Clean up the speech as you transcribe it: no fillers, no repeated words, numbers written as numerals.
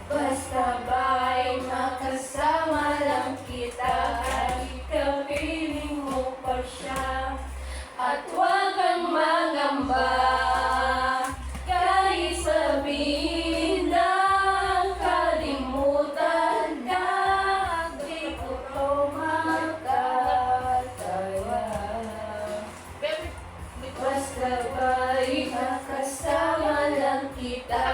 Basta ba'y makasama lang kita at ikapiling mo pa siya. At huwag kang mangamba kahit sabihin na kalimutan na, di ko to makakaya. Basta ba'y makasama lang kita